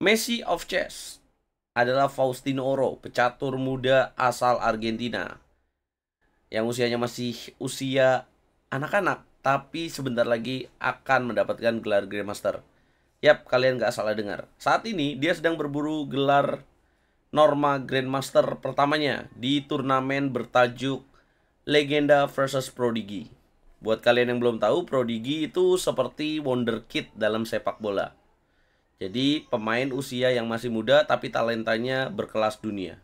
Messi of Chess adalah Faustino Oro, pecatur muda asal Argentina yang usianya masih usia anak-anak, tapi sebentar lagi akan mendapatkan gelar Grandmaster. Yap, kalian gak salah dengar. Saat ini dia sedang berburu gelar Norma Grandmaster pertamanya di turnamen bertajuk Legenda versus Prodigy. Buat kalian yang belum tahu, Prodigy itu seperti wonderkid dalam sepak bola. Jadi pemain usia yang masih muda tapi talentanya berkelas dunia.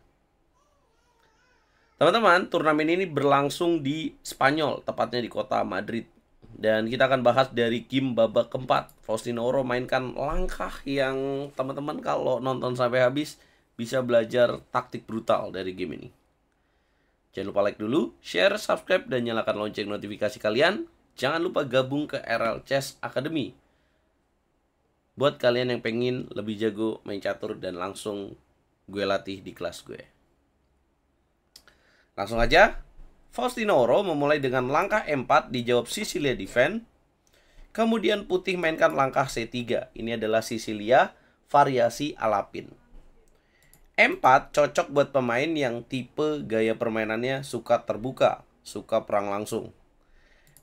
Teman-teman, turnamen ini berlangsung di Spanyol, tepatnya di kota Madrid. Dan kita akan bahas dari game babak keempat. Faustino Oro mainkan langkah yang teman-teman kalau nonton sampai habis bisa belajar taktik brutal dari game ini. Jangan lupa like dulu, share, subscribe, dan nyalakan lonceng notifikasi kalian. Jangan lupa gabung ke RL Chess Academy. Buat kalian yang pengen lebih jago main catur dan langsung gue latih di kelas gue. Langsung aja, Faustino Oro memulai dengan langkah E4 dijawab Sicilia defend. Kemudian putih mainkan langkah C3. Ini adalah Sicilia variasi Alapin. E4 cocok buat pemain yang tipe gaya permainannya suka terbuka, suka perang langsung.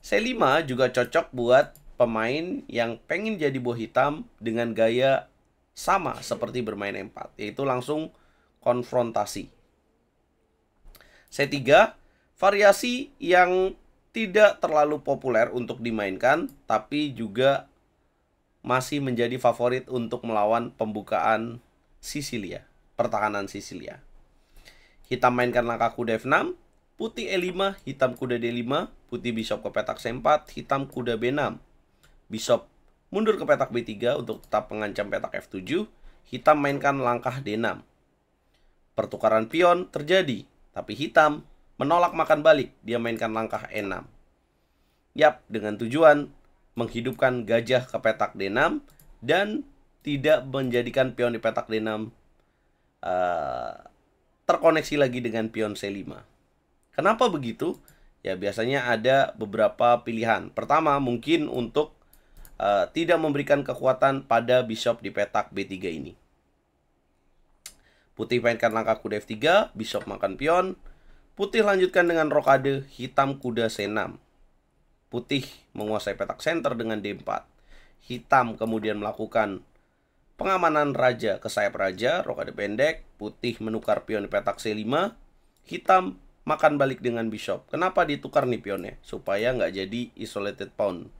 C5 juga cocok buat pemain yang pengen jadi buah hitam dengan gaya sama seperti bermain E4, yaitu langsung konfrontasi. C3, variasi yang tidak terlalu populer untuk dimainkan, tapi juga masih menjadi favorit untuk melawan pembukaan Sicilia, pertahanan Sicilia. Hitam mainkan langkah kuda F6, putih E5, hitam kuda D5, putih bishop ke petak C4, hitam kuda B6. Bishop mundur ke petak B3 untuk tetap mengancam petak F7, hitam mainkan langkah D6. Pertukaran pion terjadi, tapi hitam menolak makan balik, dia mainkan langkah E6. Yap, dengan tujuan menghidupkan gajah ke petak D6 dan tidak menjadikan pion di petak D6 terkoneksi lagi dengan pion C5. Kenapa begitu? Ya, biasanya ada beberapa pilihan. Pertama, mungkin untuk tidak memberikan kekuatan pada bishop di petak B3 ini. Putih mainkan langkah kuda F3, bishop makan pion. Putih lanjutkan dengan rokade, hitam kuda C6. Putih menguasai petak center dengan D4. Hitam kemudian melakukan pengamanan raja ke sayap raja, rokade pendek. Putih menukar pion di petak C5. Hitam makan balik dengan bishop. Kenapa ditukar nih pionnya? Supaya nggak jadi isolated pawn.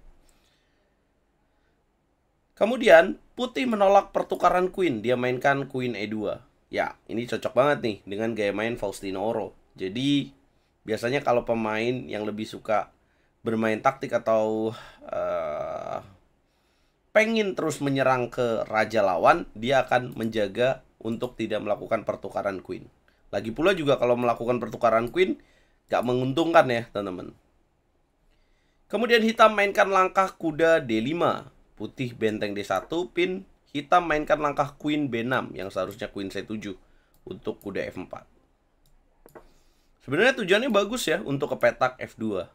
Kemudian putih menolak pertukaran queen, dia mainkan queen E2. Ya, ini cocok banget nih dengan gaya main Faustino Oro. Jadi biasanya kalau pemain yang lebih suka bermain taktik atau pengen terus menyerang ke raja lawan, dia akan menjaga untuk tidak melakukan pertukaran queen. Lagi pula juga kalau melakukan pertukaran queen gak menguntungkan ya teman-teman. Kemudian hitam mainkan langkah kuda D5. Putih benteng D1 pin. Hitam mainkan langkah queen B6 yang seharusnya queen C7 untuk kuda F4. Sebenarnya tujuannya bagus ya untuk ke petak F2.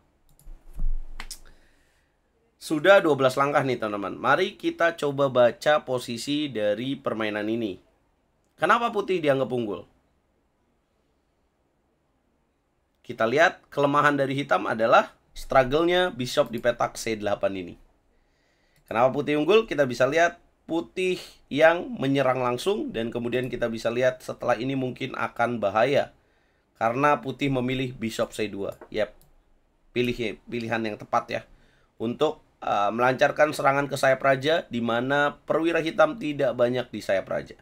Sudah 12 langkah nih teman-teman. Mari kita coba baca posisi dari permainan ini. Kenapa putih dianggap unggul? Kita lihat kelemahan dari hitam adalah struggle-nya bishop di petak C8 ini. Kenapa putih unggul? Kita bisa lihat putih yang menyerang langsung dan kemudian kita bisa lihat setelah ini mungkin akan bahaya karena putih memilih bishop C2. Yap, pilihan yang tepat ya untuk melancarkan serangan ke sayap raja di mana perwira hitam tidak banyak di sayap raja.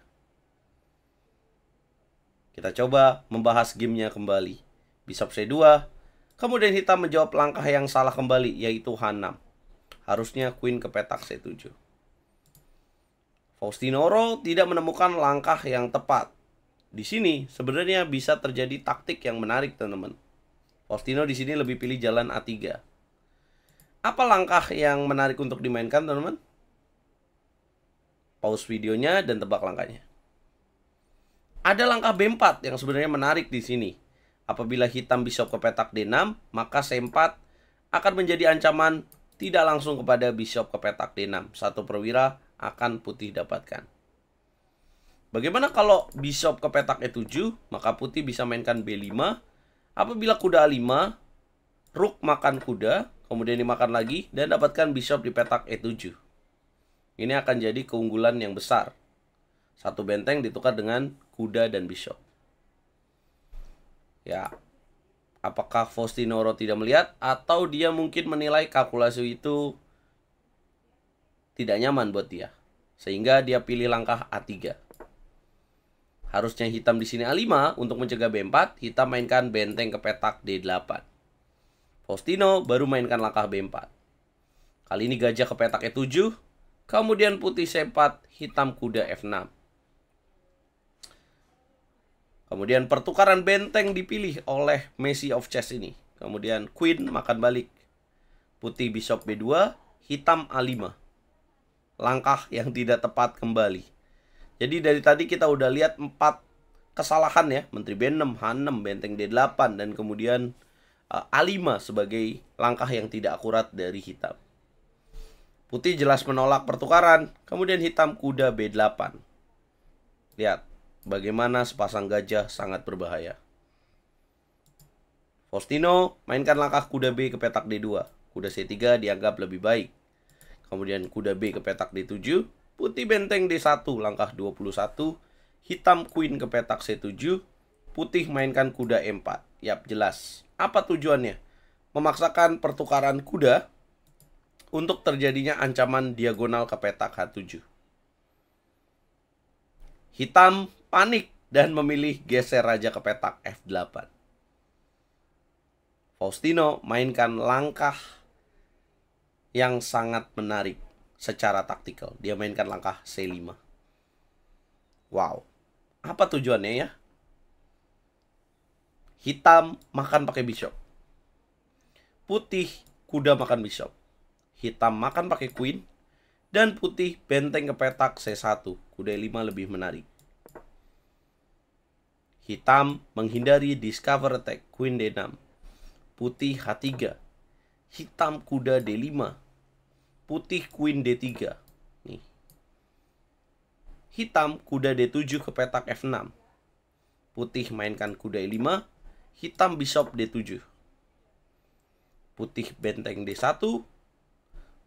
Kita coba membahas gamenya kembali. Bishop C2, kemudian hitam menjawab langkah yang salah kembali yaitu H6. Harusnya queen ke petak C7. Faustino Oro tidak menemukan langkah yang tepat. Di sini sebenarnya bisa terjadi taktik yang menarik, teman-teman. Faustino di sini lebih pilih jalan A3. Apa langkah yang menarik untuk dimainkan, teman-teman? Pause videonya dan tebak langkahnya. Ada langkah B4 yang sebenarnya menarik di sini. Apabila hitam bishop ke petak D6, maka C4 akan menjadi ancaman tidak langsung kepada bishop ke petak D6. Satu perwira akan putih dapatkan. Bagaimana kalau bishop ke petak E7? Maka putih bisa mainkan B5. Apabila kuda A5, rook makan kuda, kemudian dimakan lagi, dan dapatkan bishop di petak E7. Ini akan jadi keunggulan yang besar. Satu benteng ditukar dengan kuda dan bishop. Ya, apakah Faustino tidak melihat, atau dia mungkin menilai kalkulasi itu tidak nyaman buat dia, sehingga dia pilih langkah A3. Harusnya hitam di sini A5 untuk mencegah B4, hitam mainkan benteng ke petak D8. Faustino baru mainkan langkah B4. Kali ini gajah ke petak E7, kemudian putih C4, hitam kuda F6. Kemudian pertukaran benteng dipilih oleh Messi of Chess ini. Kemudian queen makan balik. Putih bishop B2, hitam A5. Langkah yang tidak tepat kembali. Jadi dari tadi kita udah lihat 4 kesalahan ya. Menteri B6, H6, benteng D8, dan kemudian A5 sebagai langkah yang tidak akurat dari hitam. Putih jelas menolak pertukaran. Kemudian hitam kuda B8. Lihat bagaimana sepasang gajah sangat berbahaya. Faustino mainkan langkah kuda B ke petak D2. Kuda C3 dianggap lebih baik. Kemudian kuda B ke petak D7. Putih benteng D1 langkah 21. Hitam queen ke petak C7. Putih mainkan kuda E4. Yap, jelas. Apa tujuannya? Memaksakan pertukaran kuda untuk terjadinya ancaman diagonal ke petak H7. Hitam panik dan memilih geser raja ke petak F8. Faustino mainkan langkah yang sangat menarik secara taktikal. Dia mainkan langkah C5. Wow. Apa tujuannya ya? Hitam makan pakai bishop. Putih kuda makan bishop. Hitam makan pakai queen. Dan putih benteng ke petak C1. Kuda E5 lebih menarik. Hitam menghindari discover attack. Queen D6. Putih H3. Hitam kuda D5. Putih queen D3. Nih. Hitam kuda D7 ke petak F6. Putih mainkan kuda E5. Hitam bishop D7. Putih benteng D1.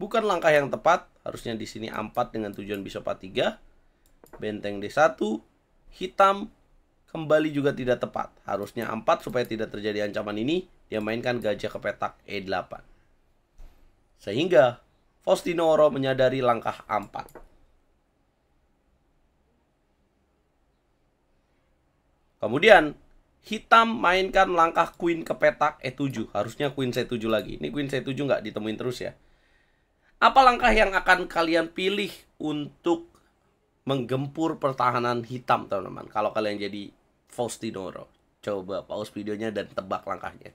Bukan langkah yang tepat. Harusnya di sini A4 dengan tujuan bishop A3. Benteng D1. Hitam kembali juga tidak tepat. Harusnya A4 supaya tidak terjadi ancaman ini. Dia mainkan gajah ke petak E8. Sehingga Faustino menyadari langkah A4. Kemudian hitam mainkan langkah queen ke petak E7. Harusnya queen C7 lagi. Ini queen C7 nggak ditemuin terus ya. Apa langkah yang akan kalian pilih untuk menggempur pertahanan hitam, teman-teman? Kalau kalian jadi Faustino. Coba pause videonya dan tebak langkahnya.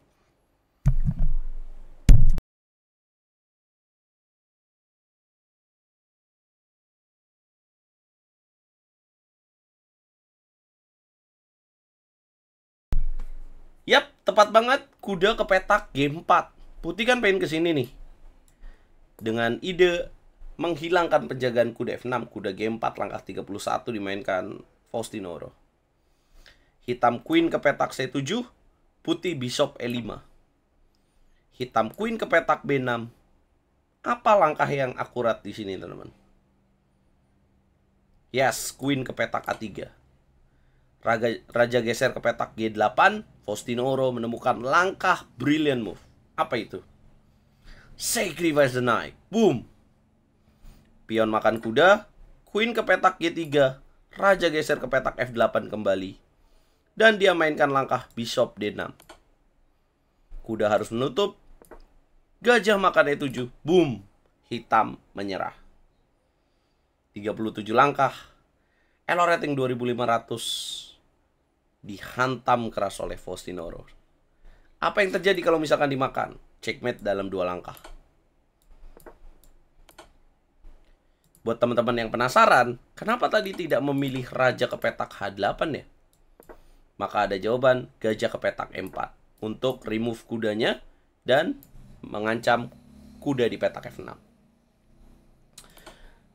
Yap, tepat banget. Kuda ke petak G4. Putih kan pengen ke sini nih. Dengan ide menghilangkan penjagaan kuda F6, kuda G4 langkah 31 dimainkan Faustino. Hitam queen ke petak C7, putih bishop E5. Hitam queen ke petak B6. Apa langkah yang akurat di sini, teman-teman? Yes, queen ke petak A3. Raja geser ke petak G8. Faustino menemukan langkah brilliant move. Apa itu? Sacrifice the knight. Boom. Pion makan kuda. Queen ke petak G3. Raja geser ke petak F8 kembali. Dan dia mainkan langkah bishop D6. Kuda harus menutup. Gajah makan E7. Boom. Hitam menyerah. 37 langkah. Elo rating 2500. Dihantam keras oleh Faustino. Apa yang terjadi kalau misalkan dimakan? Checkmate dalam 2 langkah. Buat teman-teman yang penasaran, kenapa tadi tidak memilih raja ke petak H8 ya? Maka ada jawaban, gajah ke petak E4 untuk remove kudanya dan mengancam kuda di petak F6.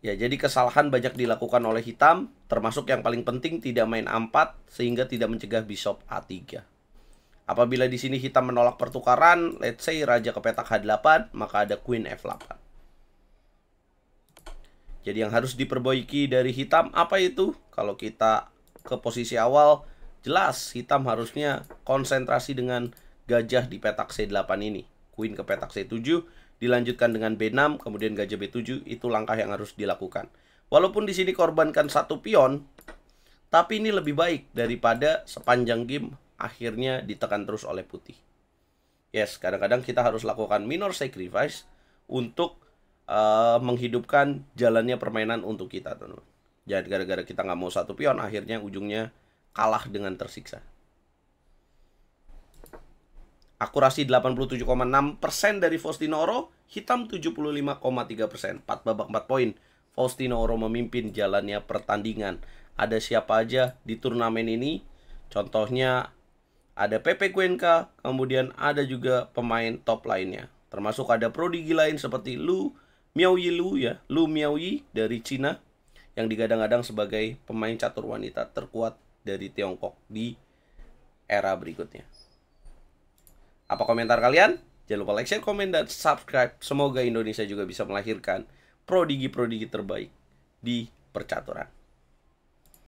Ya, jadi kesalahan banyak dilakukan oleh hitam, termasuk yang paling penting tidak main A4 sehingga tidak mencegah bishop A3. Apabila di sini hitam menolak pertukaran, let's say raja ke petak H8, maka ada queen F8. Jadi yang harus diperbaiki dari hitam apa itu? Kalau kita ke posisi awal, jelas hitam harusnya konsentrasi dengan gajah di petak C8 ini. Queen ke petak C7, dilanjutkan dengan B6, kemudian gajah B7, itu langkah yang harus dilakukan. Walaupun di sini korbankan satu pion, tapi ini lebih baik daripada sepanjang game akhirnya ditekan terus oleh putih. Yes, kadang-kadang kita harus lakukan minor sacrifice untuk menghidupkan jalannya permainan untuk kita, teman-teman. Jadi gara-gara kita nggak mau satu pion, akhirnya ujungnya kalah dengan tersiksa. Akurasi 87,6% dari Faustino, hitam 75,3%. 4 babak 4 poin. Faustino memimpin jalannya pertandingan. Ada siapa aja di turnamen ini? Contohnya ada Pepe Cuenca, kemudian ada juga pemain top lainnya. Termasuk ada prodigi lain seperti Lu Miaoyi dari Cina, yang digadang-gadang sebagai pemain catur wanita terkuat dari Tiongkok di era berikutnya. Apa komentar kalian? Jangan lupa like, share, komen, dan subscribe. Semoga Indonesia juga bisa melahirkan prodigi-prodigi terbaik di percaturan.